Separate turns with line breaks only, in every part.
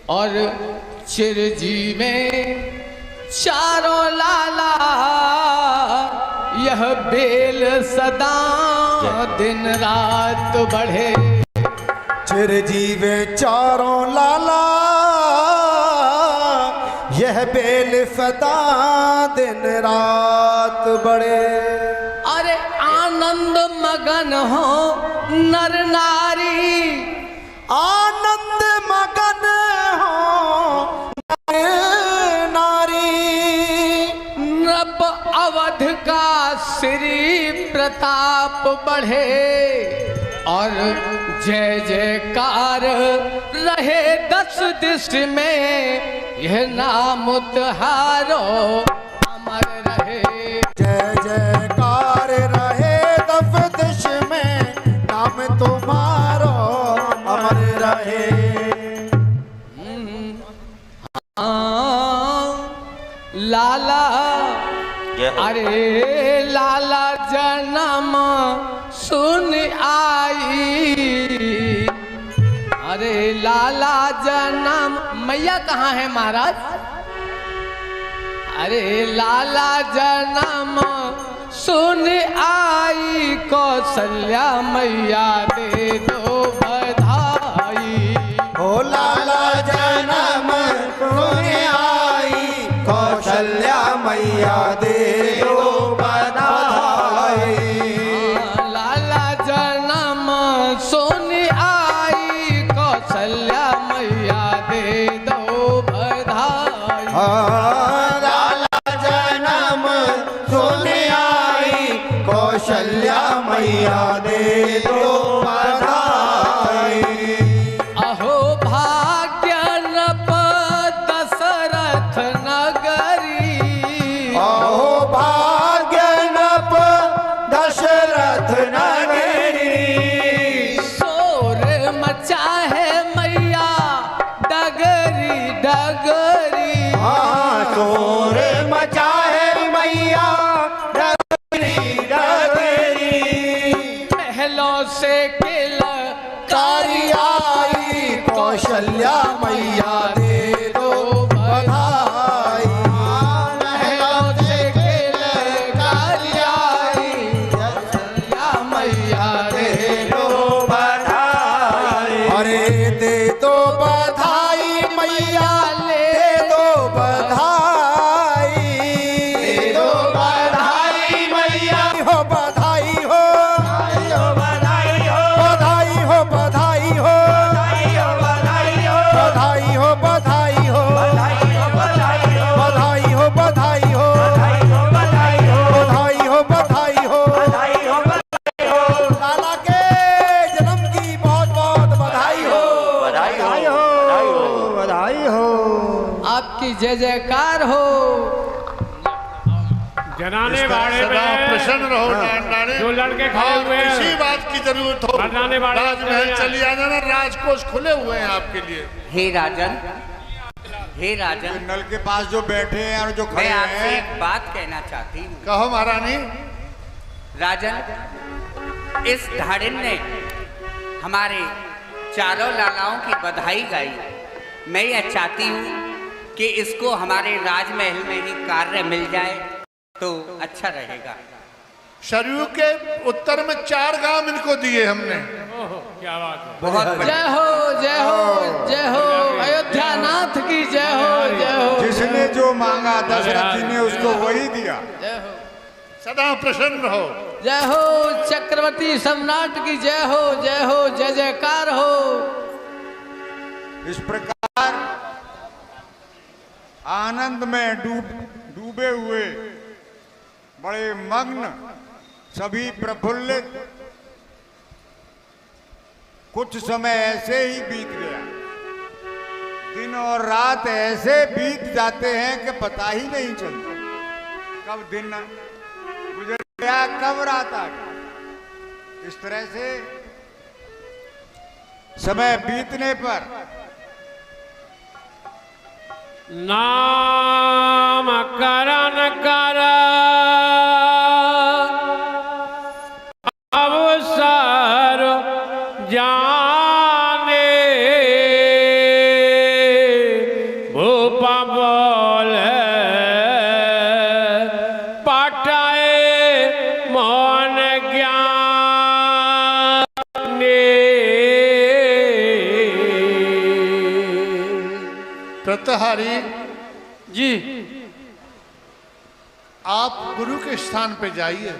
और चिरजीवे चारों लाला, यह बेल सदा दिन रात बढ़े।
चिरजीवे चारों लाला, यह बेल सदा दिन रात बढ़े।
अरे आनंद मगन हो नर नारी,
आनंद मगन हो नर नारी।
नृप अवध का श्री प्रताप बढ़े और जय जयकार रहे दस दिश में, यह नाम तुहारो अमर रहे।
जय जयकार रहे दस दिश में, नाम तुम्हारो अमर रहे।
लाला, अरे लाला जन्म सुन आई, अरे लाला जन्म, मैया कहाँ है महाराज? अरे लाला जन्म सुन आई, कौशल्या मैया दे दो बधाई।
ओ लाला जन्म सुन आई, कौशल्या मैया दे दो बधाई।
लाला जन्म सुन आई, कौशल्या मैया दे दो बधाई।
लाला जन्म सुन आई, कौशल्या मैया दे दो बधाई।
अहो भाग्य नप दशरथ नगरी,
अहो भाग्य नप दशरथ नगरी।
शोर मचा है मैया डगरी डगरी।
हाँ, शोर मचा है मैया डगरी डगरी।
महलों से
कारी आई, कौशल्या मैया दे दो बधाई।
महलों से कारी आई, कौशल्या मैया दे दो
बधाई। अरे दे दो बधाई मैया, दे दो बधाई। दे दो बधाई मैया, हो बधाई हो, बधाई हो, बधाई हो, बधाई हो, बधाई हो, बधाई हो, बधाई हो, बधाई हो, बधाई हो, बधाई हो, बधाई हो, बधाई हो, बधाई हो, बधाई हो। लाला के जन्म की बहुत बहुत बधाई हो, बधाई हो, बधाई हो।
आपकी जय जयकार हो।
जनाने वाले में
प्रसन्न रहो नारायण।
जो लड़के खड़े हुए हैं,
किसी बात की जरूरत हो,
जनाने वाले
राजमहल चली आना ना, राजकोष खुले हुए हैं आपके लिए।
हे राजन, हे राजन,
नल के पास जो बैठे हैं और जो खड़े
मैं आपसे
हैं,
एक बात कहना चाहती हूँ।
कहो महारानी।
राजन, इस धाड़िन ने हमारे चारों लालाओं की बधाई गाई। मैं यह चाहती हूँ कि इसको हमारे राजमहल में ही कार्य मिल जाए तो अच्छा रहेगा।
सरयू के उत्तर में 4 गांव इनको दिए हमने।
क्या बात है।
बहुत बढ़िया।
जय हो जय हो जय हो, अयोध्या नाथ की जय हो जय हो।
जिसने जो मांगा दशरथ जी ने उसको वही दिया।
जय हो
सदा प्रसन्न रहो।
जय हो, चक्रवर्ती सम्राट की जय हो जय हो, जय जयकार हो।
इस प्रकार आनंद में डूबे हुए, बड़े मग्न, सभी प्रफुल्लित, कुछ समय ऐसे ही बीत गया। दिन और रात ऐसे बीत जाते हैं कि पता ही नहीं चलता कब दिन गुजर गया, कब रात आ गई। इस तरह से समय बीतने पर
नाम करण कर अवसर जाने,
प्रतहारी
जी
आप गुरु के स्थान पे जाइए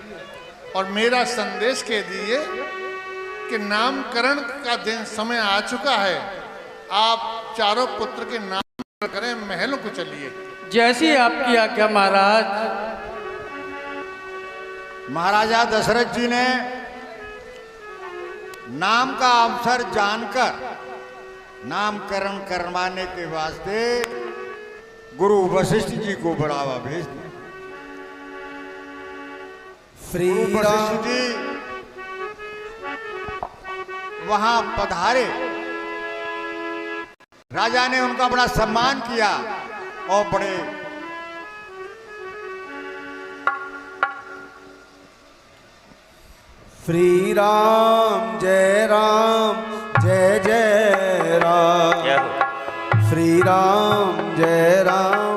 और मेरा संदेश कह दिए कि नामकरण का दिन समय आ चुका है। आप चारों पुत्र के नाम करें, महलों को चलिए।
जैसी आपकी आज्ञा महाराज।
महाराजा दशरथ जी ने नाम का अवसर जानकर नामकरण करवाने के वास्ते गुरु वशिष्ठ जी को बढ़ावा भेज दिया। गुरु वशिष्ठ जी वहां पधारे, राजा ने उनका बड़ा सम्मान किया और बड़े
श्री राम जय जय राम, श्री राम जय जय राम,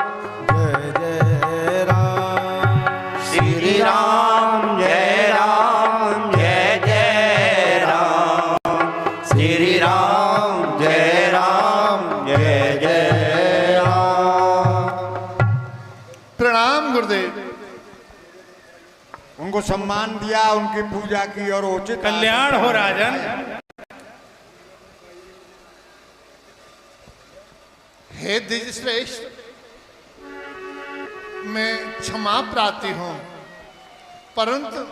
श्री राम जय जय राम, श्री राम जय जय राम।
प्रणाम गुरुदेव।
उनको सम्मान दिया, उनकी पूजा की और उचित
कल्याण हो राजन।
हे द्विजश्रेष्ठ, मैं क्षमा प्रार्थी हूं, परंतु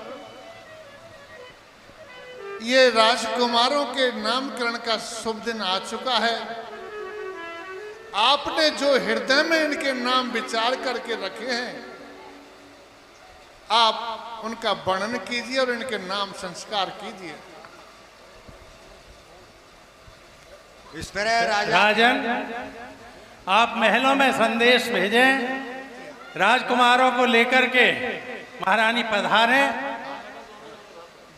ये राजकुमारों के नामकरण का शुभ दिन आ चुका है। आपने जो हृदय में इनके नाम विचार करके रखे हैं, आप उनका वर्णन कीजिए और इनके नाम संस्कार कीजिए।
इस तरह
राजन, आप महलों में संदेश भेजें, राजकुमारों को लेकर के महारानी पधारे।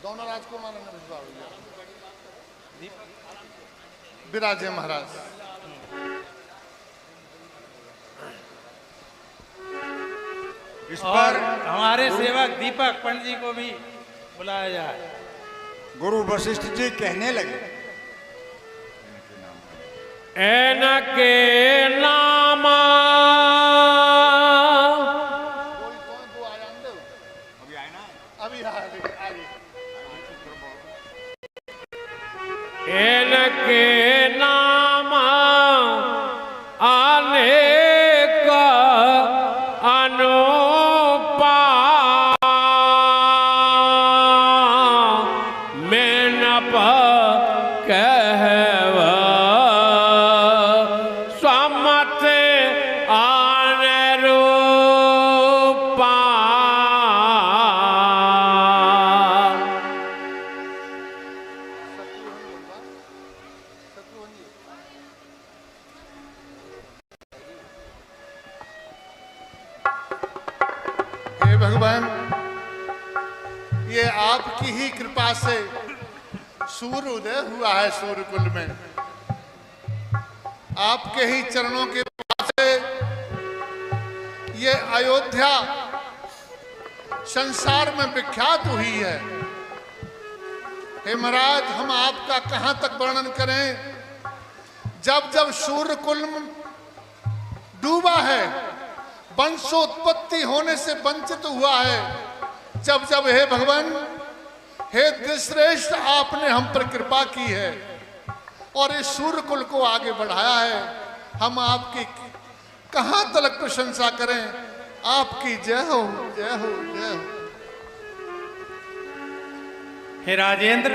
दोनों राजकुमारों ने विराजे महाराज।
इस
और
पर
हमारे सेवक दीपक पंडित जी को भी बुलाया जाए।
गुरु वशिष्ठ जी कहने लगे,
इनके नामा इनके नामा अनेक अनुपा मेनप कहव स्वमत अनुरूपा।
हे भगवान, ये आपकी ही कृपा से सूर्य उदय हुआ है सूर्यकुल में। आपके ही चरणों के पास से ये अयोध्या संसार में विख्यात हुई है। हे महाराज, हम आपका कहां तक वर्णन करें। जब जब सूर्यकुल डूबा है, वंशोत्पत्ति होने से वंचित हुआ है, जब जब हे भगवान, हे द्विजश्रेष्ठ, आपने हम पर कृपा की है और इस सूर्यकुल को आगे बढ़ाया है। हम आपकी कहां तक प्रशंसा करें। आपकी जय हो, जय हो, जय हो।
हे राजेंद्र,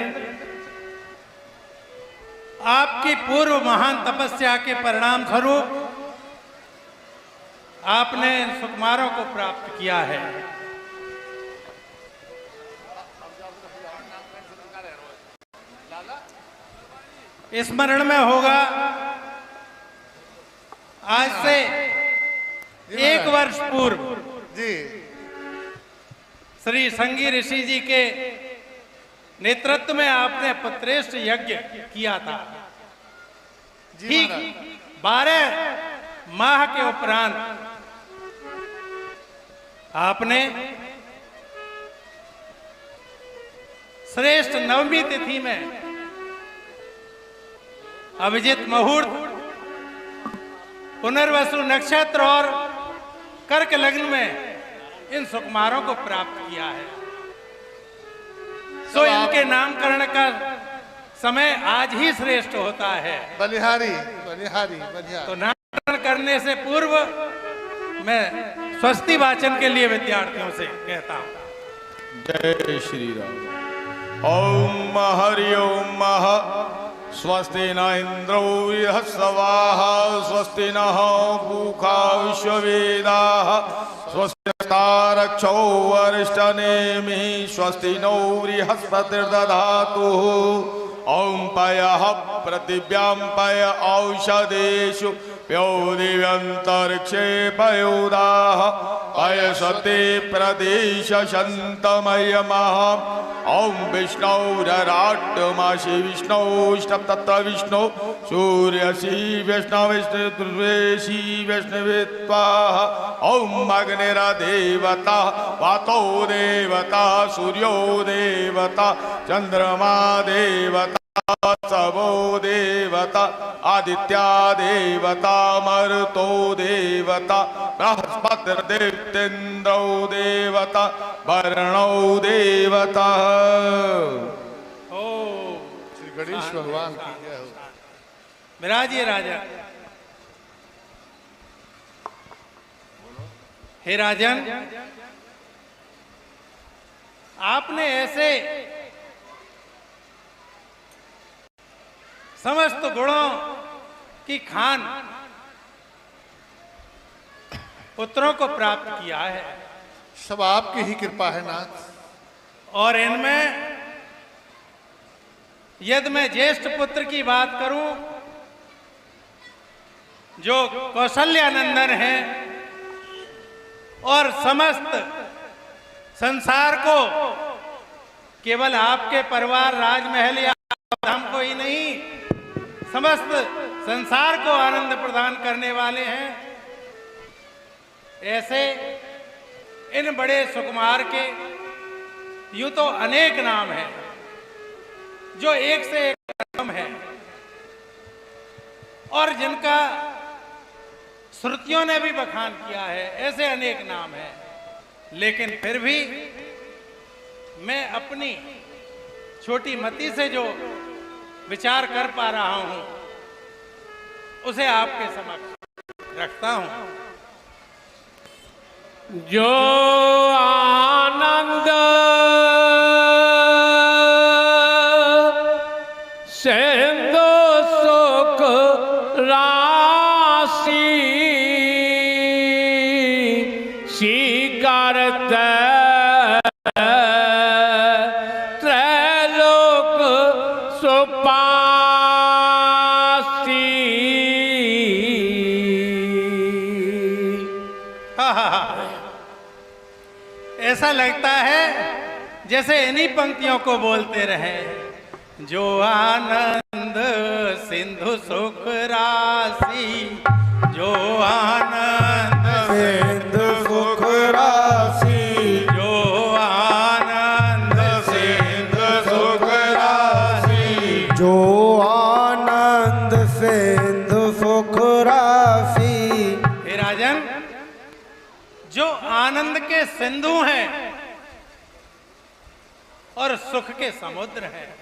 आपकी पूर्व महान तपस्या के परिणाम स्वरूप आपने सुकुमारों को प्राप्त किया है। स्मरण में होगा, आज से 1 वर्ष पूर्व
जी
श्री संगी ऋषि जी के नेतृत्व में आपने पुत्रेष्ठ यज्ञ किया था।
जी
ठीक
महाराज।
12 माह के उपरांत आपने श्रेष्ठ नवमी तिथि में अभिजित मुहूर्त पुनर्वसु नक्षत्र और कर्क लग्न में इन सुकुमारों को प्राप्त किया है। सो इनके नामकरण का समय आज ही श्रेष्ठ होता है।
बलिहारी बलिहारी बलिहारी।
तो नामकरण करने से पूर्व मैं स्वस्ति वाचन के लिए विद्यार्थियों से कहता हूं।
जय श्री राम। ओम हरि ओम स्वस्ति न इंद्रो बृहस्पतिः स्वस्ति नः पूषा विश्ववेदाः स्वस्ति नस्तारक्षो अरिष्टनेमिः स्वस्ति नो बृहस्पतिर्दधातु। ओम पयः पृथिव्यां पय औषधेषु प्यो दिव्यन्तरिक्षे पयोदाः पयसते प्रदेशशन्तमयमः। ओम विष्णुरराट्टमासि विष्णुष्टप्तत्र विष्णु सूर्यसि विष्णुविष्णुर्वेशी विष्णुवित्वाः। ओम अग्निर्देवता वातो देवता सूर्यो देवता चंद्रमा देवता सबो देवता आदित्या देवता मरुतो देवता बृहस्पतिर्देवतेन्द्रो देवता वर्णो देवता।
ओ
श्री गणेश भगवान की जय हो।
विराजिए राजा। हे राजन, आपने ऐसे समस्त गुणों की खान पुत्रों को प्राप्त किया है
सब आपकी ही कृपा है नाथ।
और इनमें यदि मैं ज्येष्ठ पुत्र की बात करूं जो कौशल्यानंदन है और समस्त संसार को केवल आपके परिवार राजमहल या धाम को ही नहीं समस्त संसार को आनंद प्रदान करने वाले हैं, ऐसे इन बड़े सुकुमार के यूं तो अनेक नाम हैं जो एक से एक नाम है और जिनका श्रुतियों ने भी बखान किया है, ऐसे अनेक नाम हैं। लेकिन फिर भी मैं अपनी छोटी मति से जो विचार कर पा रहा हूं उसे आपके समक्ष रखता हूं।
जो आनंद सिंधु सुख राशि स्वीकारत त्रैलोक सुपासी।
ऐसा लगता है जैसे इन्हीं पंक्तियों को बोलते रहे। जो आनंद सिंधु सुख राशि, जो आनंद
सिंधु सुख राशि,
जो आनंद
सिंधु सुख राशि,
जो आनंद सिंधु सुख राशि।
हे राजन, जो आनंद के सिंधु हैं और सुख के समुद्र हैं,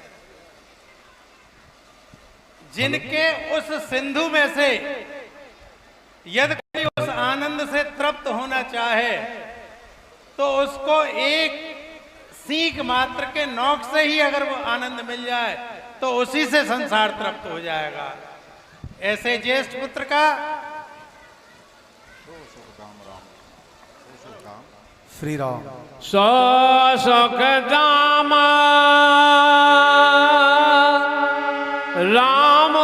जिनके उस सिंधु में से यदि कोई उस आनंद से तृप्त होना चाहे तो उसको एक सीख मात्र के नोक से ही अगर वो आनंद मिल जाए तो उसी से संसार तृप्त हो जाएगा। ऐसे ज्येष्ठ पुत्र का
श्री राम।
सो सुख दाम राम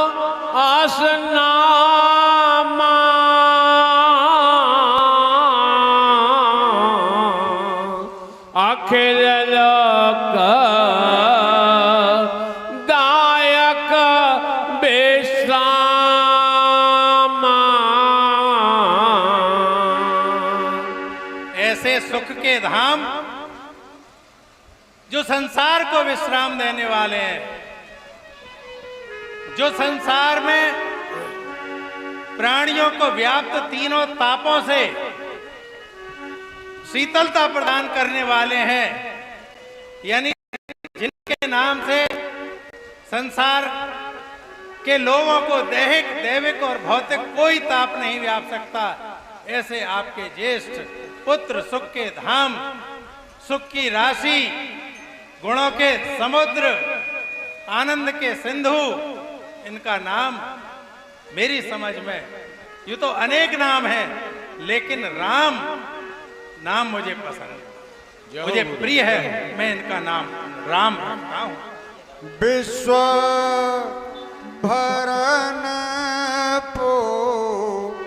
आसनामा अखिल लोक दायक विश्रामा।
ऐसे सुख के धाम जो संसार को विश्राम देने वाले हैं, जो संसार में प्राणियों को व्याप्त तीनों तापों से शीतलता प्रदान करने वाले हैं, यानी जिनके नाम से संसार के लोगों को दैहिक, दैविक और भौतिक कोई ताप नहीं व्याप सकता, ऐसे आपके ज्येष्ठ पुत्र सुख के धाम, सुख की राशि, गुणों के समुद्र, आनंद के सिंधु, इनका नाम मेरी समझ में, यूं तो अनेक नाम हैं, लेकिन राम नाम मुझे पसंद है, मुझे प्रिय है, मैं इनका नाम राम रखता हूं।
विश्व भरन पोषण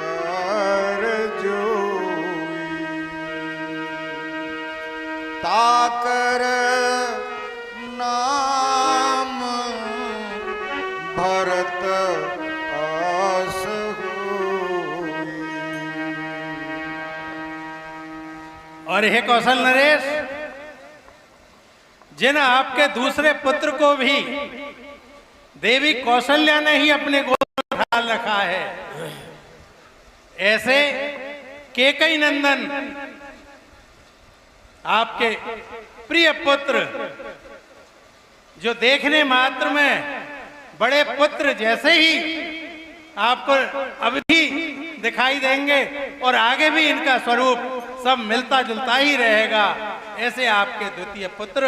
कर जोई, ताकर नाम भरत आस होई।
और हे कौशल नरेश, जिन आपके दूसरे पुत्र को भी देवी कौशल्या ने ही अपने गोद में ढाल रखा है, ऐसे केकई नंदन आपके प्रिय पुत्र, जो देखने मात्र में बड़े पुत्र जैसे ही आपको अभी दिखाई देंगे और आगे भी इनका स्वरूप सब मिलता जुलता ही रहेगा, ऐसे आपके द्वितीय पुत्र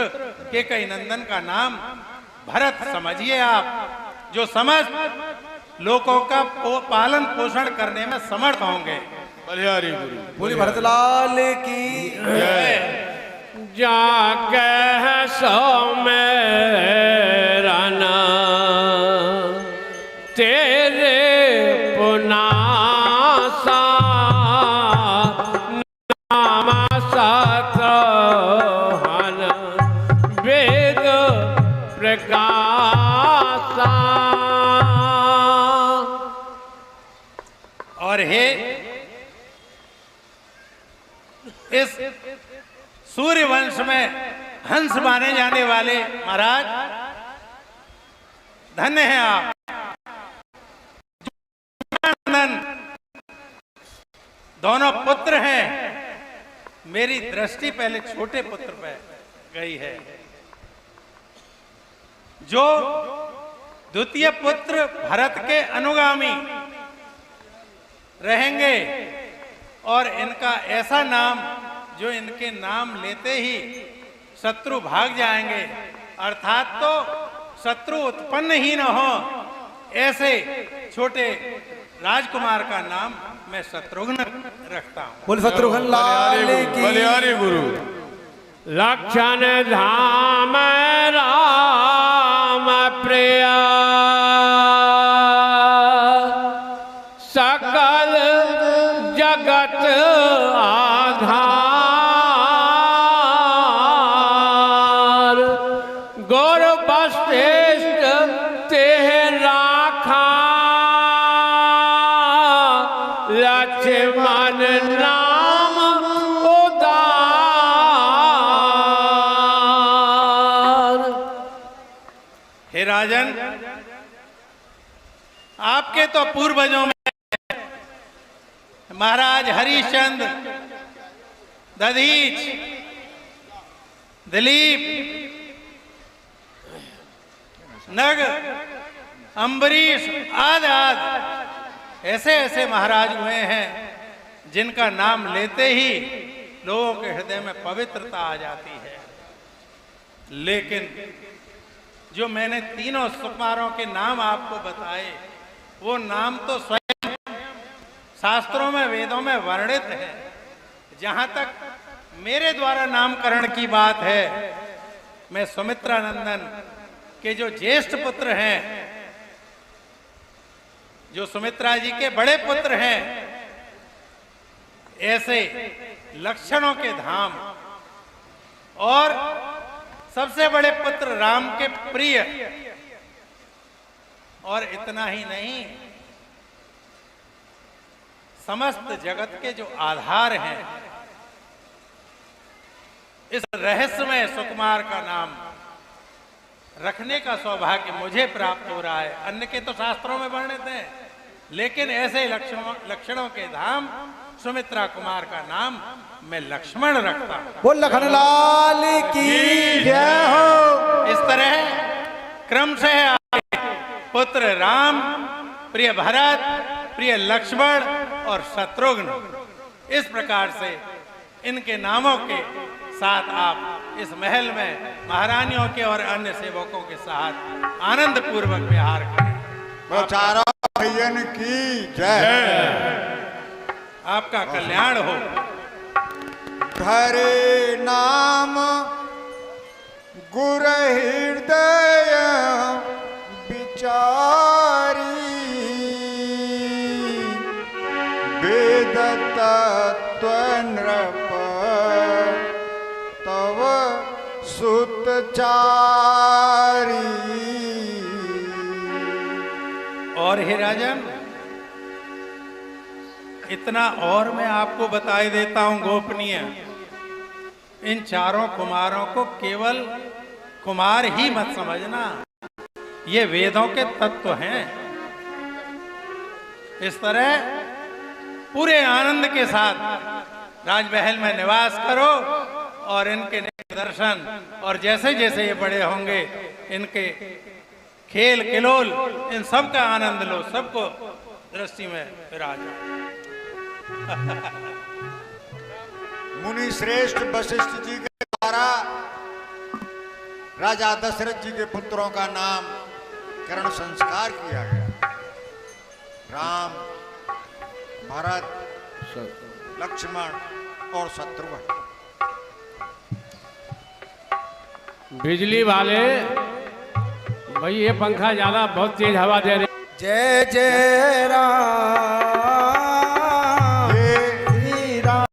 केकई नंदन का नाम भरत समझिए आप, जो समस्त लोगों का पालन पोषण करने में समर्थ होंगे।
बलिहारी गुरु।
बोली भरतलाल की
जाके सो मेरा नाम तेरे पुनासा नाम सतहन वेद प्रकाशा।
और हे इस सूर्य वंश में हंस माने जाने वाले महाराज, धन्य हैं आप। दोनों पुत्र हैं, मेरी दृष्टि पहले छोटे पुत्र पर गई है। जो द्वितीय पुत्र भरत के अनुगामी रहेंगे और इनका ऐसा नाम जो इनके नाम लेते ही शत्रु भाग जाएंगे, अर्थात तो शत्रु उत्पन्न ही न हो, ऐसे छोटे राजकुमार का नाम मैं शत्रुघ्न रखता हूं।
बोल शत्रुघ्न लाल की
बलिहारी गुरु।
लक्षण धाम राम प्रिय सकल जगत आधार गौर वशिष्ठ तेरा खा लक्ष्मण नाम उदार।
हे राजन, आपके तो पूर्वजों में महाराज हरिश्चंद्र, दधीच, दिलीप, नग, अम्बरीश आदि ऐसे ऐसे महाराज हुए हैं जिनका नाम लेते ही लोगों के हृदय में पवित्रता आ जाती है। लेकिन जो मैंने तीनों सुकुमारों के नाम आपको बताए, वो नाम तो स्वयं शास्त्रों में, वेदों में वर्णित है। जहां तक मेरे द्वारा नामकरण की बात है, मैं सुमित्रा नंदन के जो ज्येष्ठ पुत्र हैं, जो सुमित्रा जी के बड़े पुत्र हैं, ऐसे लक्षणों के धाम और सबसे बड़े पुत्र राम के प्रिय, और इतना ही नहीं, समस्त जगत के जो आधार हैं, इस रहस्यमय सुकुमार का नाम रखने का सौभाग्य मुझे प्राप्त हो रहा है। अन्य के तो शास्त्रों में वर्णित है, लेकिन ऐसे लक्षणों के धाम सुमित्रा कुमार का नाम मैं लक्ष्मण रखता हूं।
बोल लखनलाल की जय हो।
इस तरह क्रम से आगे पुत्र राम, प्रिय भरत, प्रिय लक्ष्मण और शत्रुघ्न, इस प्रकार से इनके नामों के साथ आप इस महल में महारानियों के और अन्य सेवकों के साथ आनंद पूर्वक विहार करें।
वो चारों भैयन की जय।
आपका कल्याण हो।
धरे नाम गुर हृदय विचारी, वेद तत्व नृप तव सुत चारी।
और हे राजन, इतना और मैं आपको बताई देता हूं गोपनीय। इन चारों कुमारों को केवल कुमार ही मत समझना, ये वेदों के तत्व हैं। इस तरह पूरे आनंद के साथ राजमहल में निवास करो और इनके दर्शन, और जैसे जैसे ये बड़े होंगे इनके खेल किलोल, इन सब का आनंद लो, सबको दृष्टि में विराजो।
मुनि श्रेष्ठ वशिष्ठ जी के द्वारा राजा दशरथ जी के पुत्रों का नाम करण संस्कार किया गया। राम, भरत, लक्ष्मण और शत्रुघ्न।
बिजली वाले भाई, ये पंखा ज्यादा बहुत तेज हवा दे रहे।
जय जय राम।